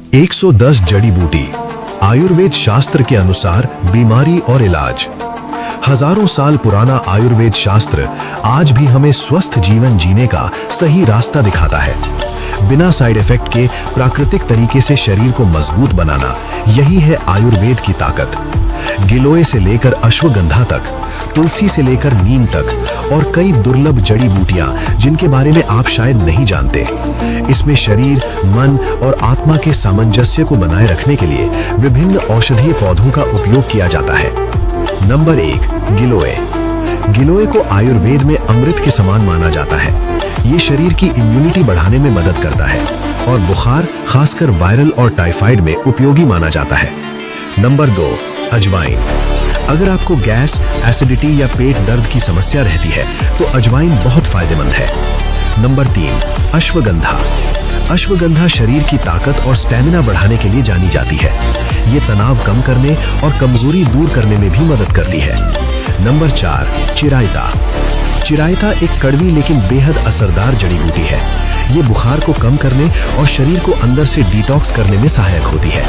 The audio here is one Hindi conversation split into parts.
110 जड़ी बूटी। आयुर्वेद शास्त्र के अनुसार बीमारी और इलाज। हजारों साल पुराना आयुर्वेद शास्त्र आज भी हमें स्वस्थ जीवन जीने का सही रास्ता दिखाता है। बिना साइड इफेक्ट के प्राकृतिक तरीके से शरीर को मजबूत बनाना, यही है आयुर्वेद की ताकत। गिलोय से लेकर अश्वगंधा तक, तुलसी से लेकर नीम तक और कई दुर्लभ जड़ी बूटियां जिनके बारे में आप शायद नहीं जानते। इसमें शरीर, मन और आत्मा के सामंजस्य को बनाए रखने के लिए विभिन्न औषधीय पौधों का उपयोग किया जाता है। नंबर 1, गिलोय। गिलोय को आयुर्वेद में अमृत के समान माना जाता है। ये शरीर की इम्यूनिटी बढ़ाने में मदद करता है और बुखार, खासकर वायरल और टाइफाइड में उपयोगी माना जाता है। नंबर 2, अजवाइन। अगर आपको गैस, एसिडिटी या पेट दर्द की समस्या रहती है तो अजवाइन बहुत फायदेमंद है। नंबर 3, अश्वगंधा। अश्वगंधा शरीर की ताकत और स्टैमिना बढ़ाने के लिए जानी जाती है। ये तनाव कम करने और कमजोरी दूर करने में भी मदद करती है। नंबर 4, चिरायता। चिरायता एक कड़वी लेकिन बेहद असरदार जड़ी बूटी है। ये बुखार को कम करने और शरीर को अंदर से डिटॉक्स करने में सहायक होती है।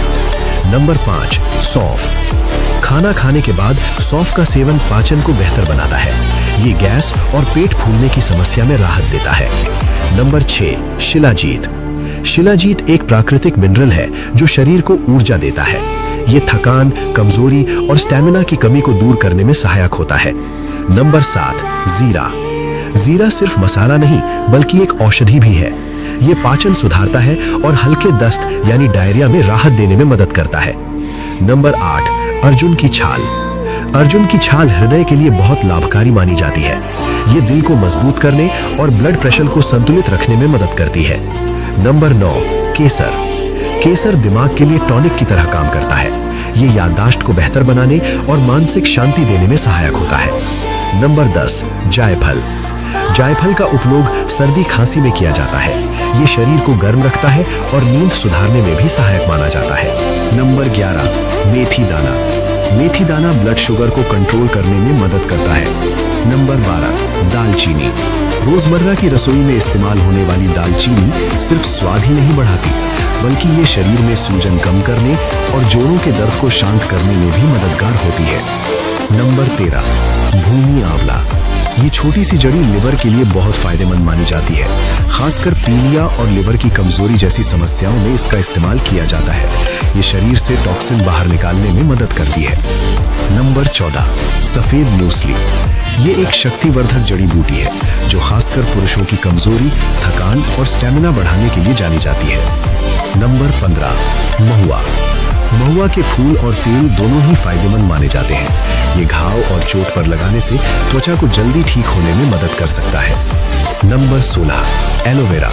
नंबर 5, सौंफ। खाना खाने के बाद सौंफ का सेवन पाचन को बेहतर बनाता है। ये गैस और पेट फूलने की समस्या में राहत देता है। नंबर 6, शिलाजीत। शिलाजीत एक प्राकृतिक मिनरल है जो शरीर को ऊर्जा देता है। ये थकान, कमजोरी और स्टैमिना की कमी को दूर करने में सहायक होता है। नंबर 7, जीरा। जीरा सिर्फ मसाला नहीं बल्कि एक औषधि भी है। ये पाचन सुधारता है और हल्के दस्त यानी डायरिया में राहत देने में मदद करता है। नंबर 8, अर्जुन की छाल। अर्जुन की छाल हृदय के लिए बहुत लाभकारी मानी जाती है। ये दिल को मजबूत करने और ब्लड प्रेशर को संतुलित रखने में मदद करती है। नंबर 9, केसर। केसर दिमाग के लिए टॉनिक की तरह काम करता है। ये याददाश्त को बेहतर बनाने और मानसिक शांति देने में सहायक होता है। नंबर 10, जायफल। जायफल का उपयोग सर्दी खांसी में किया जाता है। ये शरीर को गर्म रखता है और नींद सुधारने में भी सहायक माना जाता है। नंबर 11, मेथी दाना। मेथी दाना ब्लड शुगर को कंट्रोल करने में मदद करता है। नंबर 12, दालचीनी। रोजमर्रा की रसोई में इस्तेमाल होने वाली दालचीनी सिर्फ स्वाद ही नहीं बढ़ाती बल्कि ये शरीर में सूजन कम करने और जोड़ों के दर्द को शांत करने में भी मददगार होती है। नंबर 13, भूमि आंवला। ये छोटी सी जड़ी लिवर के लिए बहुत फायदेमंद मानी जाती है। खासकर पीलिया और लिवर की कमजोरी जैसी समस्याओं में इसका इस्तेमाल किया जाता है। ये शरीर से टॉक्सिन बाहर निकालने में मदद करती है। नंबर 14, सफेद मूसली। ये एक शक्तिवर्धक जड़ी बूटी है जो खासकर पुरुषों की कमजोरी, थकान और स्टैमिना बढ़ाने के लिए जानी जाती है। नंबर 15, महुआ। महुआ के फूल और तेल दोनों ही फायदेमंद माने जाते हैं। ये घाव और चोट पर लगाने से त्वचा को जल्दी ठीक होने में मदद कर सकता है। Number 16, aloe vera.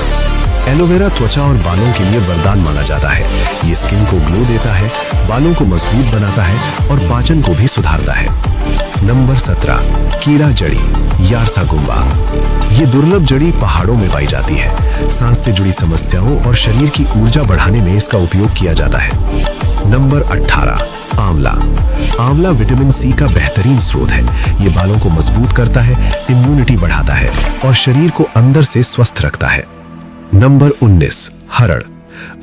एलोवेरा त्वचा और बालों के लिए वरदान माना जाता है। ये स्किन को ग्लो देता है, बालों को मजबूत बनाता है और पाचन को भी सुधारता है। नंबर 17, कीड़ा जड़ी, यारसागुम्बा। ये दुर्लभ जड़ी पहाड़ों में पाई जाती है। सांस से जुड़ी समस्याओं और शरीर की ऊर्जा बढ़ाने में इसका उपयोग किया जाता है। नंबर 18, आंवला। आंवला विटामिन सी का बेहतरीन स्रोत है। ये बालों को मजबूत करता है, इम्यूनिटी बढ़ाता है और शरीर को अंदर से स्वस्थ रखता है। नंबर 19, हरड़।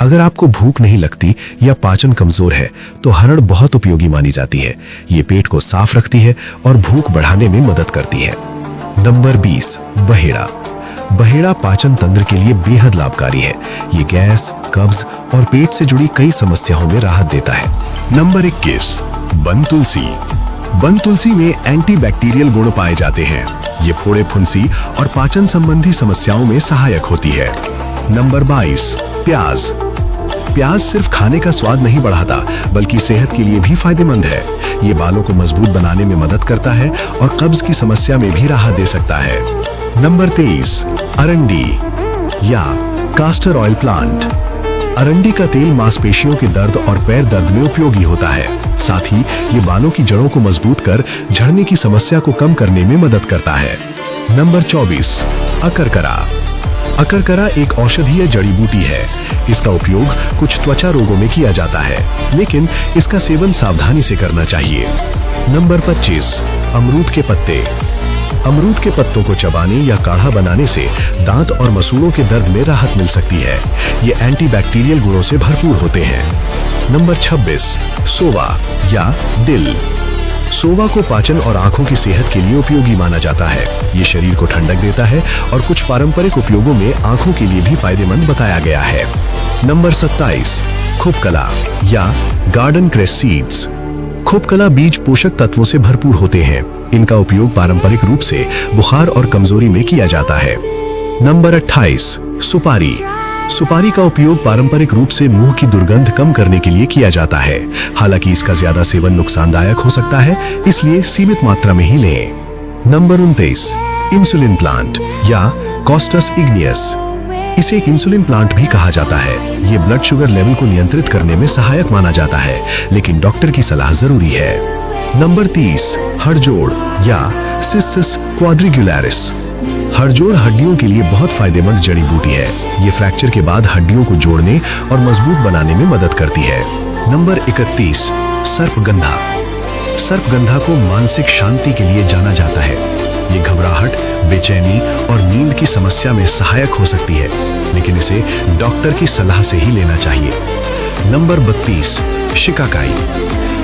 अगर आपको भूख नहीं लगती या पाचन कमजोर है तो हरड़ बहुत उपयोगी मानी जाती है। ये पेट को साफ रखती है और भूख बढ़ाने में मदद करती है। नंबर 20, बहेड़ा। बहेड़ा पाचन तंत्र के लिए बेहद लाभकारी है। ये गैस, कब्ज और पेट से जुड़ी कई समस्याओं में राहत देता है। नंबर 21, बन तुलसी। बन तुलसी में एंटीबैक्टीरियल गुण पाए जाते हैं। ये फोड़े फुंसी और पाचन संबंधी समस्याओं में सहायक होती है। नंबर 22, प्याज। प्याज सिर्फ खाने का स्वाद नहीं बढ़ाता बल्कि सेहत के लिए भी फायदेमंद है। ये बालों को मजबूत बनाने में मदद करता है और कब्ज की समस्या में भी राहत दे सकता है। नंबर 23, अरंडी या कास्टर ऑयल प्लांट। अरंडी का तेल मांसपेशियों के दर्द और पैर दर्द में उपयोगी होता है। साथ ही ये बालों की जड़ों को मजबूत कर झड़ने की समस्या को कम करने में मदद करता है। नंबर 24, अकरकरा। अकरकरा एक औषधीय जड़ी बूटी है। इसका उपयोग कुछ त्वचा रोगों में किया जाता है, लेकिन इसका सेवन सावधानी से करना चाहिए। नंबर 25, अमरूद के पत्ते। अमरूद के पत्तों को चबाने या काढ़ा बनाने से दांत और मसूड़ों के दर्द में राहत मिल सकती है। ये एंटीबैक्टीरियल गुणों से भरपूर होते हैं। नंबर 26, सोवा या दिल। सोवा को पाचन और आंखों की सेहत के लिए उपयोगी माना जाता है। ये शरीर को ठंडक देता है और कुछ पारंपरिक उपयोगों में आंखों के लिए भी फायदेमंद बताया गया है। नंबर 27, खुबकला या गार्डन क्रेस सीड्स। खुबकला बीज पोषक तत्वों से भरपूर होते हैं। इनका उपयोग पारंपरिक रूप से बुखार और कमजोरी में किया जाता है। नंबर 28, सुपारी। सुपारी का उपयोग पारंपरिक रूप से मुंह की दुर्गंध कम करने के लिए किया जाता है। हालांकि इसका ज्यादा सेवन नुकसानदायक हो सकता है, इसलिए सीमित मात्रा में ही लें। नंबर 29, इंसुलिन प्लांट या कॉस्टस इग्नियस। इसे एक इंसुलिन प्लांट भी कहा जाता है। ये ब्लड शुगर लेवल को नियंत्रित करने में सहायक माना जाता है, लेकिन डॉक्टर की सलाह जरूरी है। नंबर 30, हड़जोड़ या सिस्सिस क्वाड्रिगुलरिस। हड़जोड़ हड्डियों के लिए बहुत फायदेमंद जड़ी बूटी है। ये फ्रैक्चर के बाद हड्डियों को जोड़ने और मजबूत बनाने में मदद करती है। नंबर 31, सर्पगंधा। सर्पगंधा को मानसिक शांति के लिए जाना जाता है। ये घबराहट, बेचैनी और नींद की समस्या में सहायक हो सकती है, लेकिन इसे डॉक्टर की सलाह से ही लेना चाहिए। नंबर 32, शिकाकाई।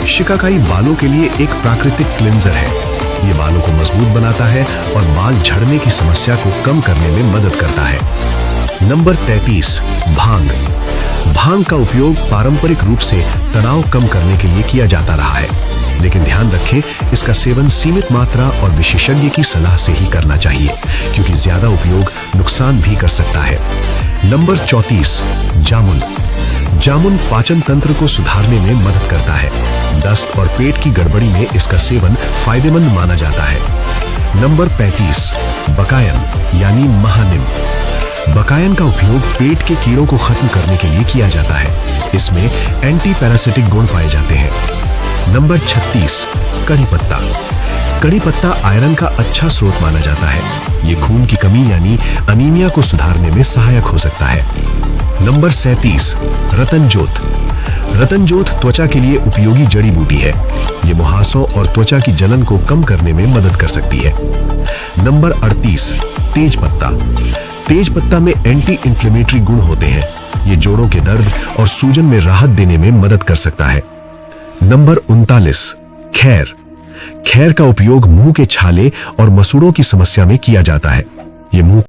शिकाकाई बालों के लिए एक प्राकृतिक क्लिंजर है। ये बालों को मजबूत बनाता है और बाल झड़ने की समस्या को कम करने में मदद करता है। नंबर 33, भांग। भांग का उपयोग पारंपरिक रूप से तनाव कम करने के लिए किया जाता रहा है, लेकिन ध्यान रखें, इसका सेवन सीमित मात्रा और विशेषज्ञ की सलाह से ही करना चाहिए, क्योंकि ज्यादा उपयोग नुकसान भी कर सकता है। नंबर 34, जामुन। जामुन पाचन तंत्र को सुधारने में मदद करता है। दस्त और पेट की गड़बड़ी में इसका सेवन फायदेमंद माना जाता है। नंबर 35, बकायन यानी महानिम। बकायन का उपयोग पेट के कीड़ों को खत्म करने के लिए किया जाता है। इसमें एंटी पैरासिटिक गुण पाए जाते हैं। नंबर 36, कड़ी पत्ता। कड़ी पत्ता आयरन का अच्छा स्रोत माना जाता है। ये खून की कमी यानी अनीमिया को सुधारने में सहायक हो सकता है। नंबर 37, रतनजोत। रतनजोत त्वचा के लिए उपयोगी जड़ी बूटी है। ये मुहासों और त्वचा की जलन को कम करने में मदद कर सकती है। नंबर 38, तेज पत्ता। तेज पत्ता में एंटी इंफ्लेमेटरी गुण होते हैं। ये जोड़ों के दर्द और सूजन में राहत देने में मदद कर सकता है। नंबर 39, खैर। खैर का उपयोग मुंह के छाले और मसूड़ों की समस्या में किया जाता है। ये मुंह